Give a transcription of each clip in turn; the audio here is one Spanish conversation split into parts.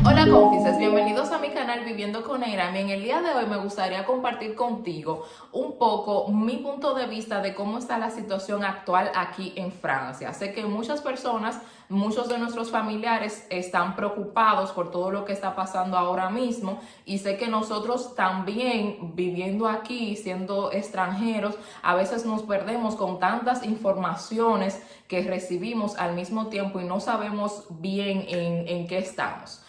Hola cómplices, bienvenidos a mi canal Viviendo con Eirami. En el día de hoy me gustaría compartir contigo un poco mi punto de vista de cómo está la situación actual aquí en Francia. Sé que muchas personas, muchos de nuestros familiares están preocupados por todo lo que está pasando ahora mismo y sé que nosotros también viviendo aquí, siendo extranjeros, a veces nos perdemos con tantas informaciones que recibimos al mismo tiempo y no sabemos bien en qué estamos.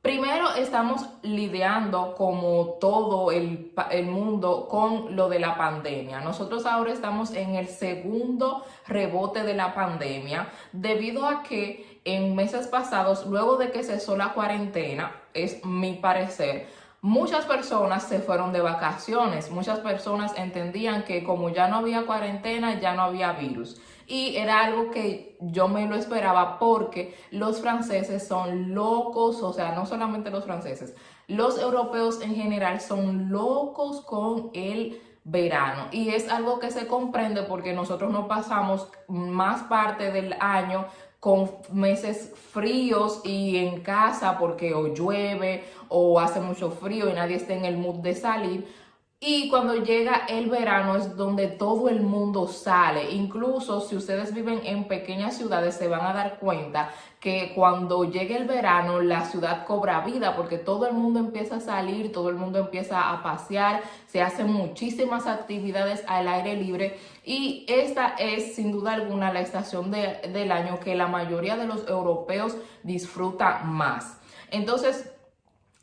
Primero estamos lidiando como todo el mundo con lo de la pandemia. Nosotros ahora estamos en el segundo rebote de la pandemia debido a que en meses pasados, luego de que cesó la cuarentena, es mi parecer, muchas personas se fueron de vacaciones. Muchas personas entendían que como ya no había cuarentena, ya no había virus. Y era algo que yo me lo esperaba porque los franceses son locos, o sea, no solamente los franceses, los europeos en general son locos con el verano. Y es algo que se comprende porque nosotros no pasamos más parte del año con meses fríos y en casa porque o llueve o hace mucho frío y nadie está en el mood de salir. Y cuando llega el verano es donde todo el mundo sale. Incluso si ustedes viven en pequeñas ciudades se van a dar cuenta que cuando llegue el verano la ciudad cobra vida porque todo el mundo empieza a salir, todo el mundo empieza a pasear, se hacen muchísimas actividades al aire libre y esta es sin duda alguna la estación del año que la mayoría de los europeos disfruta más. Entonces,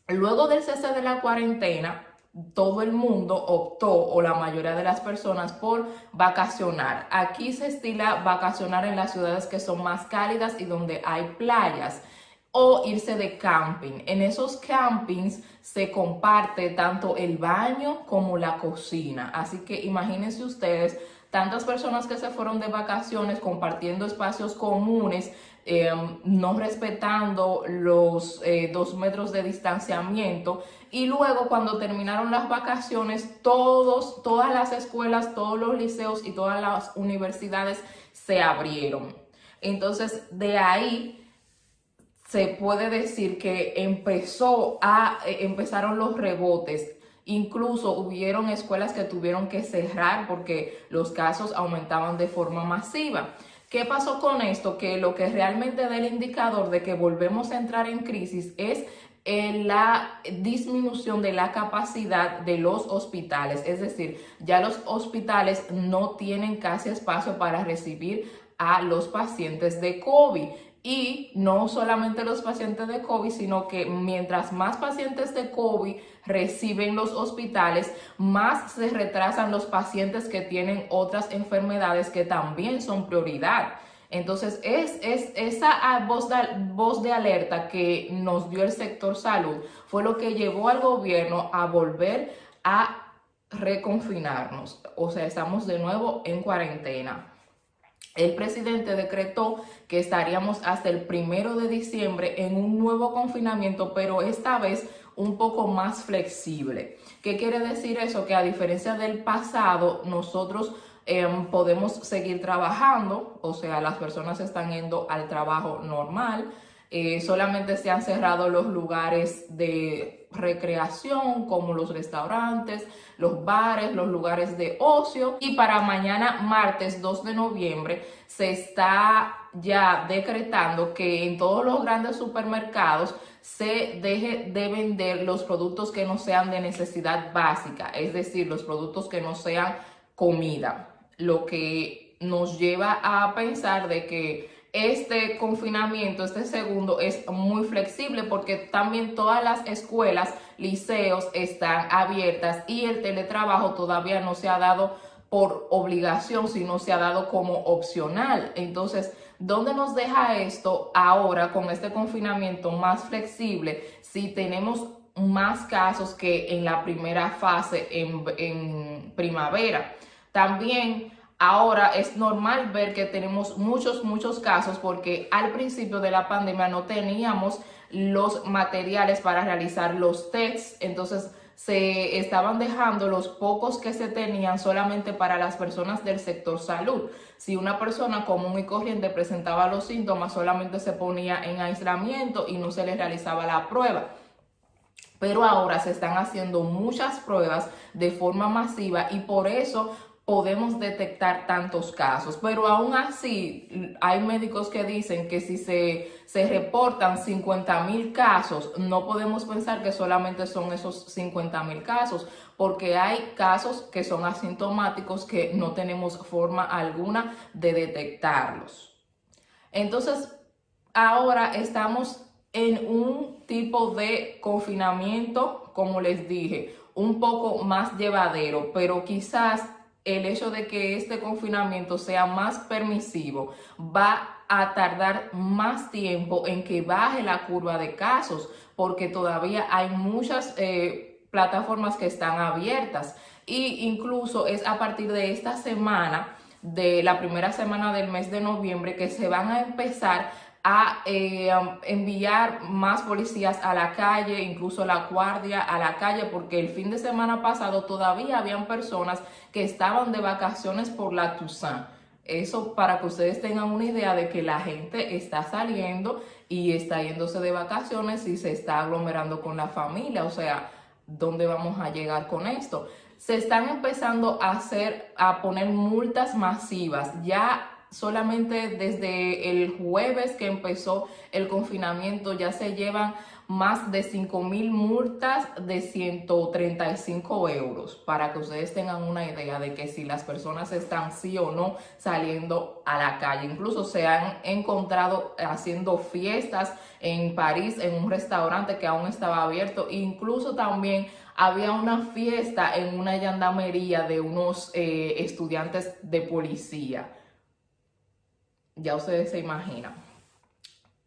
luego del cese de la cuarentena, todo el mundo optó, o la mayoría de las personas, por vacacionar. Aquí se estila vacacionar en las ciudades que son más cálidas y donde hay playas o irse de camping. En esos campings se comparte tanto el baño como la cocina. Así que imagínense ustedes tantas personas que se fueron de vacaciones compartiendo espacios comunes, no respetando los 2 metros de distanciamiento y luego cuando terminaron las vacaciones todas las escuelas, todos los liceos y todas las universidades se abrieron. Entonces de ahí se puede decir que empezaron los rebotes. Incluso hubieron escuelas que tuvieron que cerrar porque los casos aumentaban de forma masiva. ¿Qué pasó con esto? Que lo que realmente da el indicador de que volvemos a entrar en crisis es la disminución de la capacidad de los hospitales. Es decir, ya los hospitales no tienen casi espacio para recibir a los pacientes de COVID. Y no solamente los pacientes de COVID, sino que mientras más pacientes de COVID reciben los hospitales, más se retrasan los pacientes que tienen otras enfermedades que también son prioridad. Entonces, es esa voz de alerta que nos dio el sector salud fue lo que llevó al gobierno a volver a reconfinarnos. O sea, estamos de nuevo en cuarentena. El presidente decretó que estaríamos hasta el 1 de diciembre en un nuevo confinamiento, pero esta vez un poco más flexible. ¿Qué quiere decir eso? Que a diferencia del pasado, nosotros podemos seguir trabajando, o sea, las personas están yendo al trabajo normal. Solamente se han cerrado los lugares de recreación como los restaurantes, los bares, los lugares de ocio. Y para mañana, martes 2 de noviembre, se está ya decretando que en todos los grandes supermercados se deje de vender los productos que no sean de necesidad básica, es decir, los productos que no sean comida. Lo que nos lleva a pensar de que este confinamiento, este segundo, es muy flexible porque también todas las escuelas, liceos están abiertas y el teletrabajo todavía no se ha dado por obligación, sino se ha dado como opcional. Entonces, ¿dónde nos deja esto ahora con este confinamiento más flexible si tenemos más casos que en la primera fase en primavera? También ahora es normal ver que tenemos muchos casos porque al principio de la pandemia no teníamos los materiales para realizar los tests. Entonces se estaban dejando los pocos que se tenían solamente para las personas del sector salud. Si una persona común y corriente presentaba los síntomas, solamente se ponía en aislamiento y no se le realizaba la prueba. Pero ahora se están haciendo muchas pruebas de forma masiva y por eso podemos detectar tantos casos. Pero aún así, hay médicos que dicen que si se reportan 50,000 casos, no podemos pensar que solamente son esos 50,000 casos, porque hay casos que son asintomáticos que no tenemos forma alguna de detectarlos. Entonces, ahora estamos en un tipo de confinamiento, como les dije, un poco más llevadero, pero quizás el hecho de que este confinamiento sea más permisivo va a tardar más tiempo en que baje la curva de casos, porque todavía hay muchas plataformas que están abiertas y incluso es a partir de esta semana, de la primera semana del mes de noviembre, que se van a empezar a enviar más policías a la calle, incluso la guardia a la calle, porque el fin de semana pasado todavía habían personas que estaban de vacaciones por la Toussaint. Eso para que ustedes tengan una idea de que la gente está saliendo y está yéndose de vacaciones y se está aglomerando con la familia. O sea, ¿dónde vamos a llegar con esto? Se están empezando a poner multas masivas. Ya solamente desde el jueves que empezó el confinamiento ya se llevan más de 5,000 multas de 135 euros, para que ustedes tengan una idea de que si las personas están sí o no saliendo a la calle. Incluso se han encontrado haciendo fiestas en París, en un restaurante que aún estaba abierto. Incluso también había una fiesta en una gendarmería de unos estudiantes de policía. Ya ustedes se imaginan.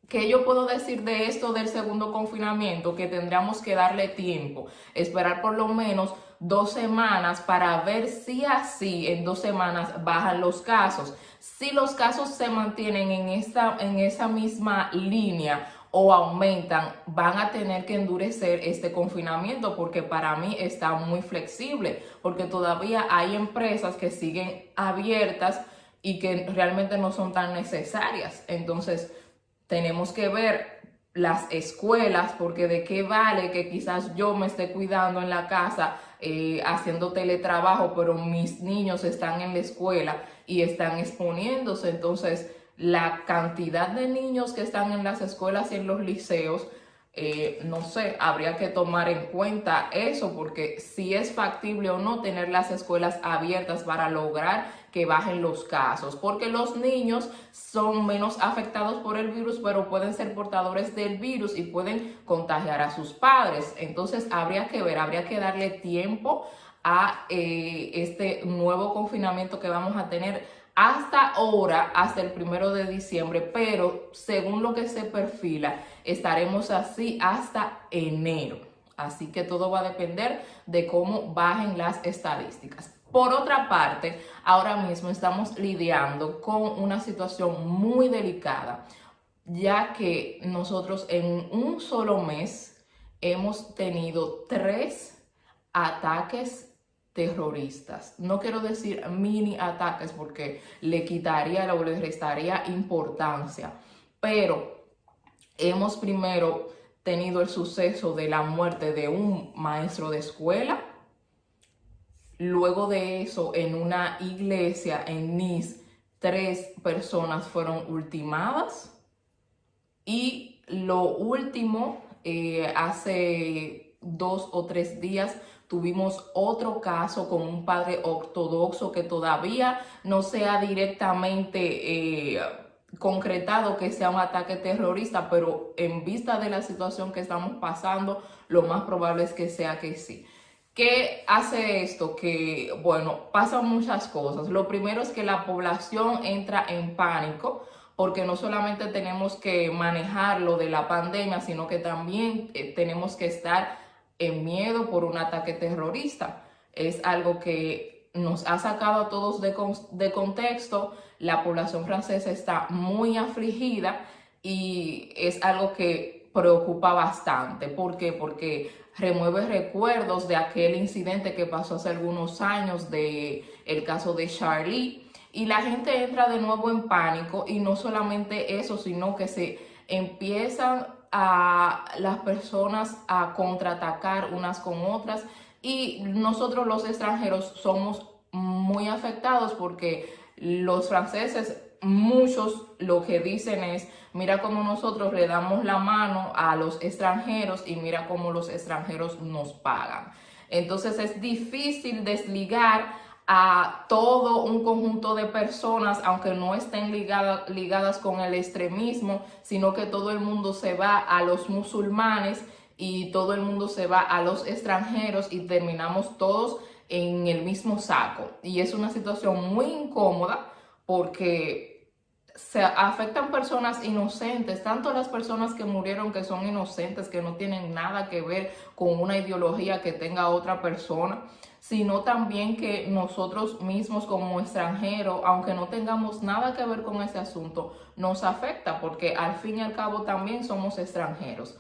¿Qué yo puedo decir de esto del segundo confinamiento? Que tendríamos que darle tiempo, esperar por lo menos 2 semanas para ver si así en 2 semanas bajan los casos. Si los casos se mantienen en esa misma línea o aumentan, van a tener que endurecer este confinamiento, porque para mí está muy flexible, porque todavía hay empresas que siguen abiertas y que realmente no son tan necesarias. Entonces, tenemos que ver las escuelas, porque de qué vale que quizás yo me esté cuidando en la casa, haciendo teletrabajo, pero mis niños están en la escuela y están exponiéndose. Entonces, la cantidad de niños que están en las escuelas y en los liceos, no sé, habría que tomar en cuenta eso, porque si es factible o no tener las escuelas abiertas para lograr que bajen los casos, porque los niños son menos afectados por el virus, pero pueden ser portadores del virus y pueden contagiar a sus padres. Entonces habría que ver, habría que darle tiempo a este nuevo confinamiento que vamos a tener hasta ahora, hasta el 1 de diciembre, pero según lo que se perfila, estaremos así hasta enero. Así que todo va a depender de cómo bajen las estadísticas. Por otra parte, ahora mismo estamos lidiando con una situación muy delicada, ya que nosotros en un solo mes hemos tenido 3 ataques terroristas. No quiero decir mini ataques porque le quitaría o le restaría importancia, pero hemos primero tenido el suceso de la muerte de un maestro de escuela. Luego de eso, en una iglesia en Nice, 3 personas fueron ultimadas. Y lo último, hace 2 o 3 días, tuvimos otro caso con un padre ortodoxo que todavía no se ha directamente concretado que sea un ataque terrorista, pero en vista de la situación que estamos pasando, lo más probable es que sea que sí. ¿Qué hace esto? Que, bueno, pasan muchas cosas. Lo primero es que la población entra en pánico, porque no solamente tenemos que manejar lo de la pandemia, sino que también tenemos que estar en miedo por un ataque terrorista. Es algo que nos ha sacado a todos de contexto. La población francesa está muy afligida y es algo que preocupa bastante. ¿Por qué? Porque remueve recuerdos de aquel incidente que pasó hace algunos años, de el caso de Charlie, y la gente entra de nuevo en pánico, y no solamente eso, sino que se empiezan a las personas a contraatacar unas con otras, y nosotros los extranjeros somos muy afectados porque los franceses, muchos lo que dicen es: mira cómo nosotros le damos la mano a los extranjeros y mira cómo los extranjeros nos pagan. Entonces es difícil desligar a todo un conjunto de personas, aunque no estén ligadas con el extremismo, sino que todo el mundo se va a los musulmanes y todo el mundo se va a los extranjeros y terminamos todos en el mismo saco. Y es una situación muy incómoda porque se afectan personas inocentes, tanto las personas que murieron, que son inocentes, que no tienen nada que ver con una ideología que tenga otra persona, sino también que nosotros mismos como extranjeros, aunque no tengamos nada que ver con ese asunto, nos afecta porque al fin y al cabo también somos extranjeros.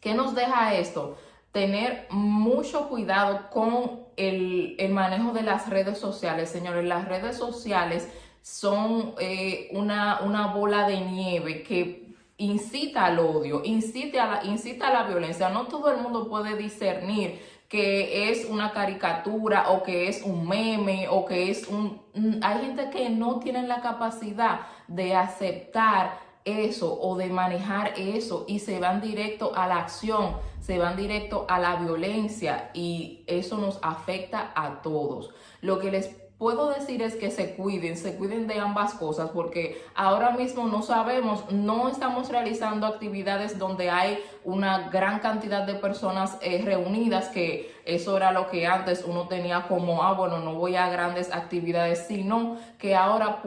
¿Qué nos deja esto? Tener mucho cuidado con el manejo de las redes sociales. Señores, las redes sociales son una bola de nieve que incita al odio, incita a la violencia. No todo el mundo puede discernir que es una caricatura o que es un meme o que es Hay gente que no tiene la capacidad de aceptar eso o de manejar eso y se van directo a la acción, se van directo a la violencia, y eso nos afecta a todos. Lo que les puedo decir es que se cuiden de ambas cosas, porque ahora mismo no sabemos, no estamos realizando actividades donde hay una gran cantidad de personas reunidas, que eso era lo que antes uno tenía como, bueno, no voy a grandes actividades, sino que ahora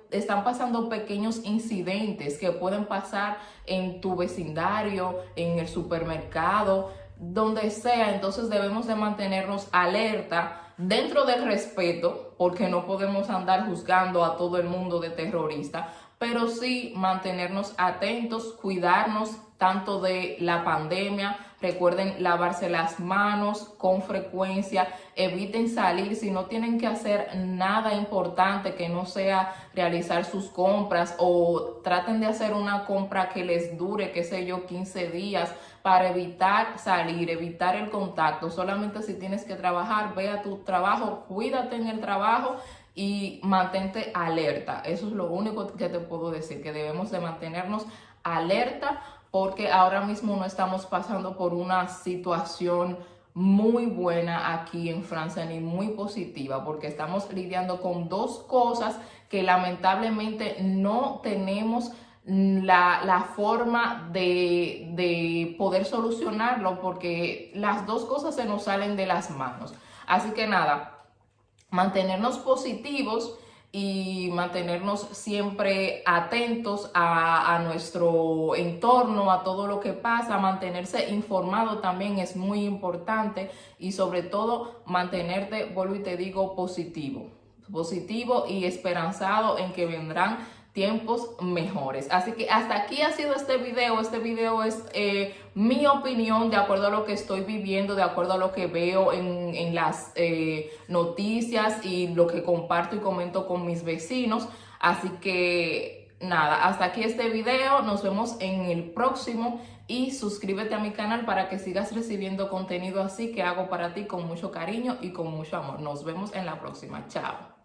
están pasando pequeños incidentes que pueden pasar en tu vecindario, en el supermercado, donde sea. Entonces debemos de mantenernos alerta dentro del respeto, porque no podemos andar juzgando a todo el mundo de terrorista, pero sí mantenernos atentos, cuidarnos tanto de la pandemia. Recuerden lavarse las manos con frecuencia, eviten salir si no tienen que hacer nada importante que no sea realizar sus compras, o traten de hacer una compra que les dure, qué sé yo, 15 días, para evitar salir, evitar el contacto. Solamente si tienes que trabajar, ve a tu trabajo, cuídate en el trabajo y mantente alerta. Eso es lo único que te puedo decir, que debemos de mantenernos alerta, porque ahora mismo no estamos pasando por una situación muy buena aquí en Francia, ni muy positiva, porque estamos lidiando con dos cosas que lamentablemente no tenemos la forma de poder solucionarlo, porque las dos cosas se nos salen de las manos. Así que nada, mantenernos positivos y mantenernos siempre atentos a nuestro entorno, a todo lo que pasa. Mantenerse informado también es muy importante, y sobre todo mantenerte, vuelvo y te digo, positivo y esperanzado en que vendrán tiempos mejores. Así que hasta aquí ha sido este video. Este video es mi opinión de acuerdo a lo que estoy viviendo, de acuerdo a lo que veo en las noticias y lo que comparto y comento con mis vecinos. Así que nada, hasta aquí este video. Nos vemos en el próximo, y suscríbete a mi canal para que sigas recibiendo contenido así que hago para ti con mucho cariño y con mucho amor. Nos vemos en la próxima. Chao.